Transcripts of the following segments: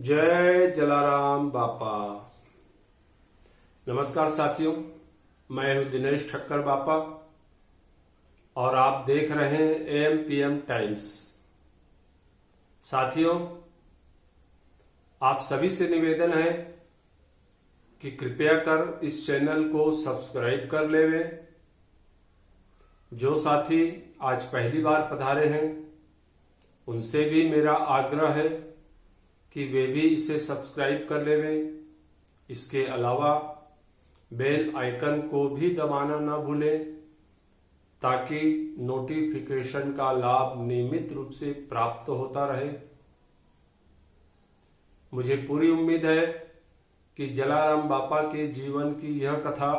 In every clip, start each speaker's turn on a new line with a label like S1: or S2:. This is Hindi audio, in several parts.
S1: जय जलाराम बापा। नमस्कार साथियों, मैं हूं दिनेश ठक्कर बापा और आप देख रहे हैं AM/PM टाइम्स। साथियों, आप सभी से निवेदन है कि कृपया कर इस चैनल को सब्सक्राइब कर लेवें। जो साथी आज पहली बार पधारे हैं उनसे भी मेरा आग्रह है कि वे भी इसे सब्सक्राइब कर लेवें। इसके अलावा बेल आइकन को भी दबाना ना भूलें ताकि नोटिफिकेशन का लाभ नियमित रूप से प्राप्त होता रहे। मुझे पूरी उम्मीद है कि जलाराम बापा के जीवन की यह कथा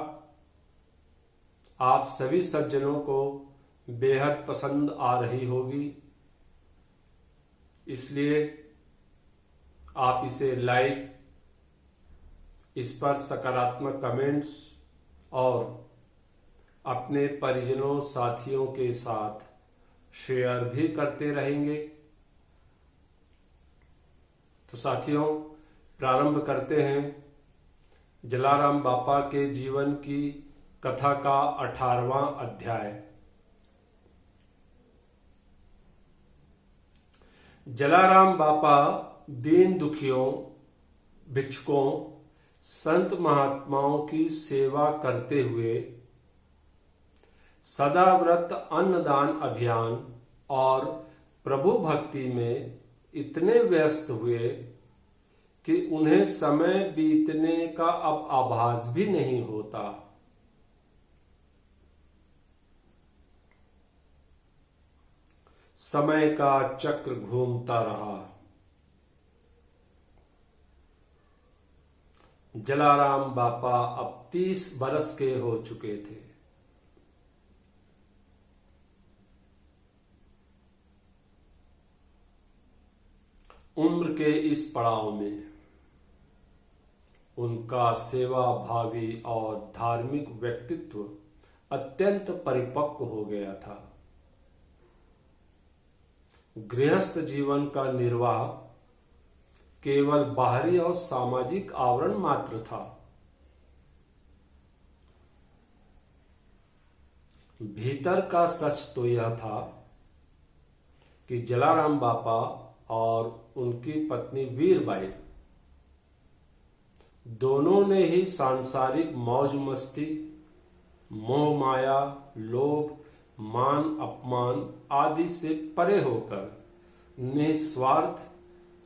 S1: आप सभी सज्जनों को बेहद पसंद आ रही होगी, इसलिए आप इसे लाइक, इस पर सकारात्मक कमेंट्स और अपने परिजनों साथियों के साथ शेयर भी करते रहेंगे। तो साथियों, प्रारंभ करते हैं जलाराम बापा के जीवन की कथा का 18वां अध्याय। जलाराम बापा दीन दुखियों, भिक्षुकों, संत महात्माओं की सेवा करते हुए सदाव्रत अन्नदान अभियान और प्रभु भक्ति में इतने व्यस्त हुए कि उन्हें समय बीतने का अब आभास भी नहीं होता। समय का चक्र घूमता रहा। जलाराम बापा अब 30 बरस के हो चुके थे। उम्र के इस पड़ाव में उनका सेवा भावी और धार्मिक व्यक्तित्व अत्यंत परिपक्व हो गया था। गृहस्थ जीवन का निर्वाह केवल बाहरी और सामाजिक आवरण मात्र था। भीतर का सच तो यह था कि जलाराम बापा और उनकी पत्नी वीरबाई दोनों ने ही सांसारिक मौज मस्ती, मोह माया, लोभ, मान अपमान आदि से परे होकर निस्वार्थ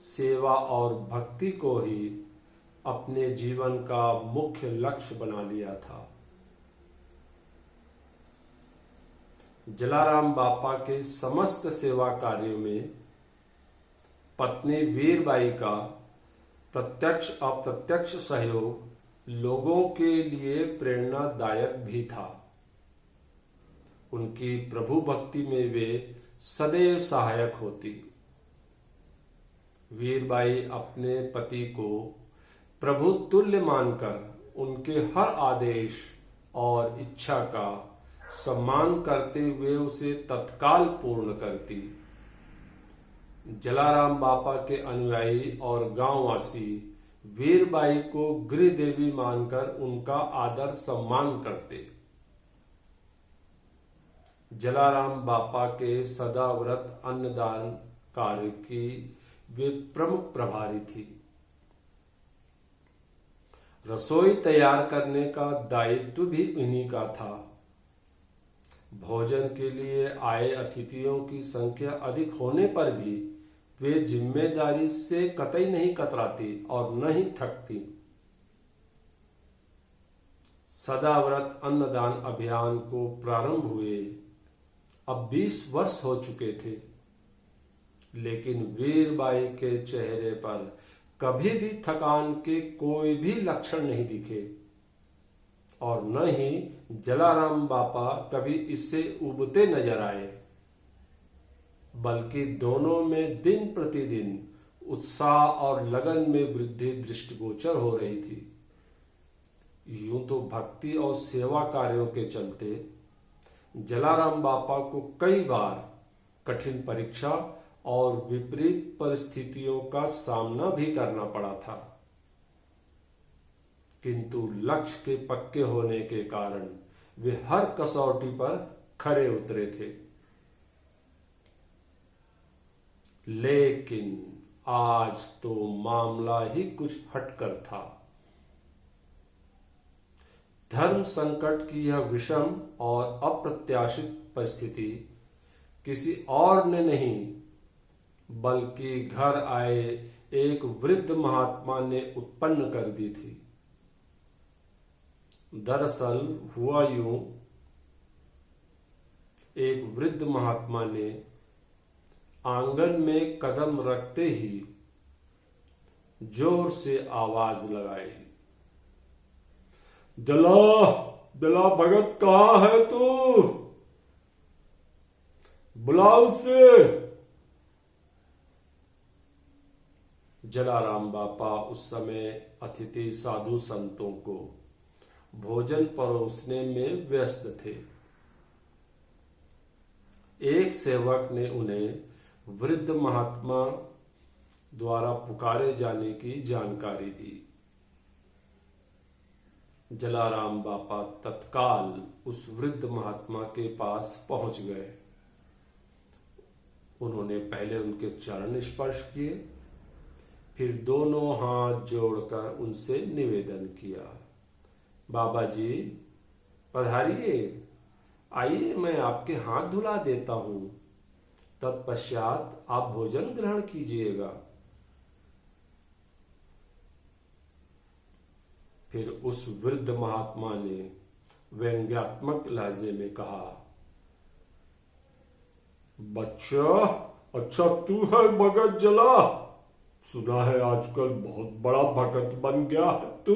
S1: सेवा और भक्ति को ही अपने जीवन का मुख्य लक्ष्य बना लिया था। जलाराम बापा के समस्त सेवा कार्यों में पत्नी वीरबाई का प्रत्यक्ष अप्रत्यक्ष सहयोग लोगों के लिए प्रेरणादायक भी था। उनकी प्रभु भक्ति में वे सदैव सहायक होती। वीरबाई अपने पति को प्रभु तुल्य मानकर उनके हर आदेश और इच्छा का सम्मान करते हुए उसे तत्काल पूर्ण करती। जलाराम बापा के अनुयायी और गांववासी वीरबाई को गृह देवी मानकर उनका आदर सम्मान करते। जलाराम बापा के सदाव्रत अन्नदान कार्य की वे प्रमुख प्रभारी थी। रसोई तैयार करने का दायित्व भी उन्हीं का था। भोजन के लिए आए अतिथियों की संख्या अधिक होने पर भी वे जिम्मेदारी से कतई नहीं कतराती और न ही थकती। सदाव्रत अन्नदान अभियान को प्रारंभ हुए अब 20 वर्ष हो चुके थे, लेकिन वीरबाई के चेहरे पर कभी भी थकान के कोई भी लक्षण नहीं दिखे और न ही जलाराम बापा कभी इससे उबते नजर आए, बल्कि दोनों में दिन प्रतिदिन उत्साह और लगन में वृद्धि दृष्टिगोचर हो रही थी। यूं तो भक्ति और सेवा कार्यों के चलते जलाराम बापा को कई बार कठिन परीक्षा और विपरीत परिस्थितियों का सामना भी करना पड़ा था, किंतु लक्ष्य के पक्के होने के कारण वे हर कसौटी पर खरे उतरे थे। लेकिन आज तो मामला ही कुछ हटकर था। धर्म संकट की यह विषम और अप्रत्याशित परिस्थिति किसी और ने नहीं बल्कि घर आए एक वृद्ध महात्मा ने उत्पन्न कर दी थी। दरअसल हुआ यूं, एक वृद्ध महात्मा ने आंगन में कदम रखते ही जोर से आवाज लगाई, जला जला भगत कहाँ है तू, बुलाओ उसे। जलाराम बापा उस समय अतिथि साधु संतों को भोजन परोसने में व्यस्त थे। एक सेवक ने उन्हें वृद्ध महात्मा द्वारा पुकारे जाने की जानकारी दी। जलाराम बापा तत्काल उस वृद्ध महात्मा के पास पहुंच गए। उन्होंने पहले उनके चरण स्पर्श किए, फिर दोनों हाथ जोड़कर उनसे निवेदन किया, बाबा जी पधारिए, आइए मैं आपके हाथ धुला देता हूं, तत्पश्चात आप भोजन ग्रहण कीजिएगा। फिर उस वृद्ध महात्मा ने व्यंग्यात्मक लहजे में कहा, बच्चा अच्छा तू है भगत जला, सुना है आजकल बहुत बड़ा भगत बन गया है तू।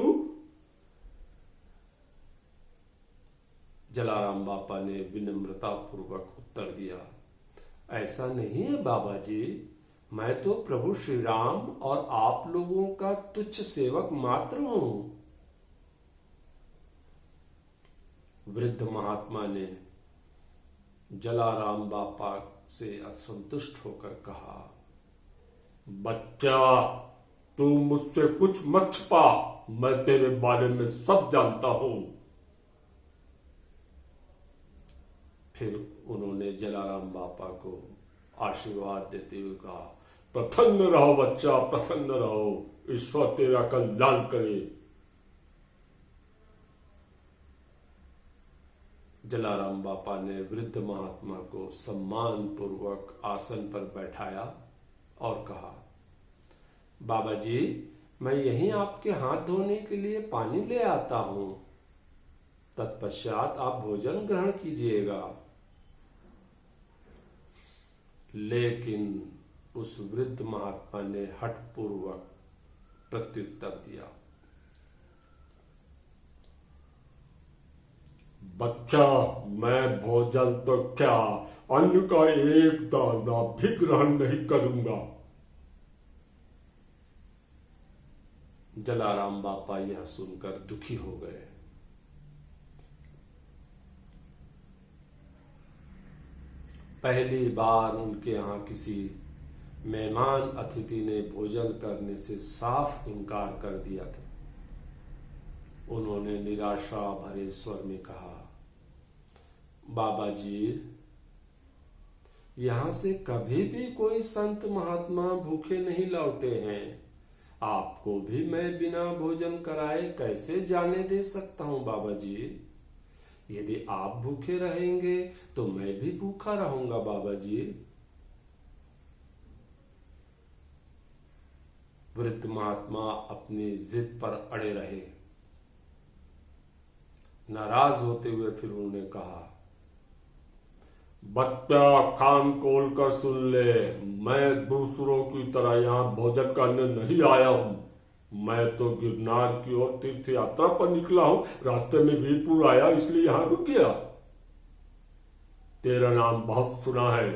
S1: जलाराम बापा ने विनम्रता पूर्वक उत्तर दिया, ऐसा नहीं है बाबा जी, मैं तो प्रभु श्री राम और आप लोगों का तुच्छ सेवक मात्र हूं। वृद्ध महात्मा ने जलाराम बापा से असंतुष्ट होकर कहा, बच्चा तू मुझसे कुछ मत छिपा, मैं तेरे बारे में सब जानता हूं। फिर उन्होंने जलाराम बापा को आशीर्वाद देते हुए कहा, प्रसन्न रहो बच्चा, प्रसन्न रहो, ईश्वर तेरा कल्याण करे। जलाराम बापा ने वृद्ध महात्मा को सम्मान पूर्वक आसन पर बैठाया और कहा, बाबा जी मैं यहीं आपके हाथ धोने के लिए पानी ले आता हूं, तत्पश्चात आप भोजन ग्रहण कीजिएगा। लेकिन उस वृद्ध महात्मा ने हठपूर्वक प्रत्युत्तर दिया, बच्चा मैं भोजन तो क्या अन्न का एक दाना भी ग्रहण नहीं करूंगा। जलाराम बापा यह सुनकर दुखी हो गए। पहली बार उनके यहां किसी मेहमान अतिथि ने भोजन करने से साफ इनकार कर दिया था। उन्होंने निराशा भरे स्वर में कहा, बाबा जी यहां से कभी भी कोई संत महात्मा भूखे नहीं लौटे हैं, आपको भी मैं बिना भोजन कराए कैसे जाने दे सकता हूं बाबा जी। यदि आप भूखे रहेंगे तो मैं भी भूखा रहूंगा बाबा जी। वृद्ध महात्मा अपनी जिद पर अड़े रहे। नाराज होते हुए फिर उन्होंने कहा, बच्चा कान खोल कर सुन ले, मैं दूसरों की तरह यहां भोजन करने नहीं आया हूं। मैं तो गिरनार की ओर तीर्थ यात्रा पर निकला हूं, रास्ते में वीरपुर आया इसलिए यहां रुक गया। तेरा नाम बहुत सुना है,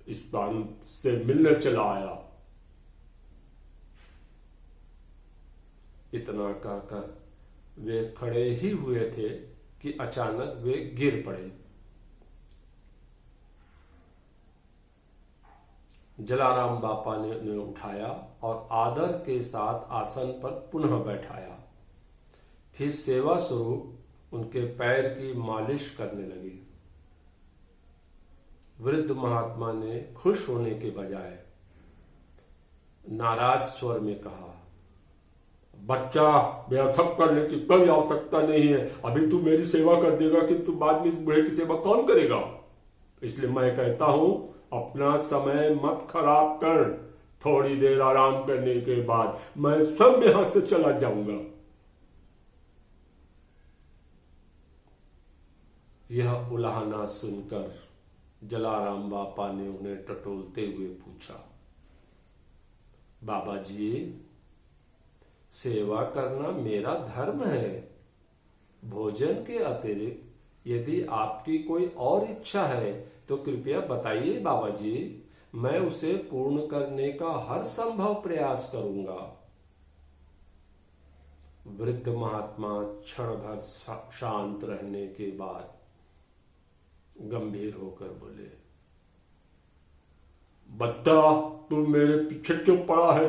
S1: इस बार से मिलने चला आया। इतना कहकर वे खड़े ही हुए थे कि अचानक वे गिर पड़े। जलाराम बापा ने उठाया और आदर के साथ आसन पर पुनः बैठाया। फिर सेवा स्वरूप उनके पैर की मालिश करने लगी। वृद्ध महात्मा ने खुश होने के बजाय नाराज स्वर में कहा, बच्चा, बेअदब करने की कोई आवश्यकता नहीं है। अभी तू मेरी सेवा कर देगा किंतु बाद में इस बूढ़े की सेवा कौन करेगा? इसलिए मैं कहता हूं, अपना समय मत खराब कर। थोड़ी देर आराम करने के बाद मैं स्वयं यहां से चला जाऊंगा। यह उलाहना सुनकर जलाराम बापा ने उन्हें टटोलते हुए पूछा, बाबा जी, सेवा करना मेरा धर्म है। भोजन के अतिरिक्त यदि आपकी कोई और इच्छा है तो कृपया बताइए बाबा जी, मैं उसे पूर्ण करने का हर संभव प्रयास करूंगा। वृद्ध महात्मा क्षण भर शांत रहने के बाद गंभीर होकर बोले, बच्चा, तू मेरे पीछे क्यों पड़ा है?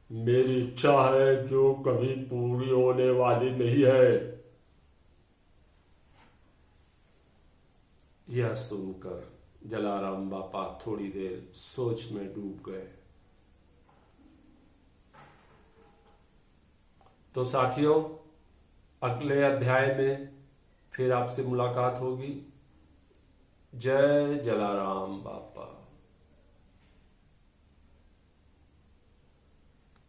S1: मेरी इच्छा है जो कभी पूरी होने वाली नहीं है। यह सुनकर जलाराम बापा थोड़ी देर सोच में डूब गए। तो साथियों, अगले अध्याय में फिर आपसे मुलाकात होगी। जय जलाराम बापा।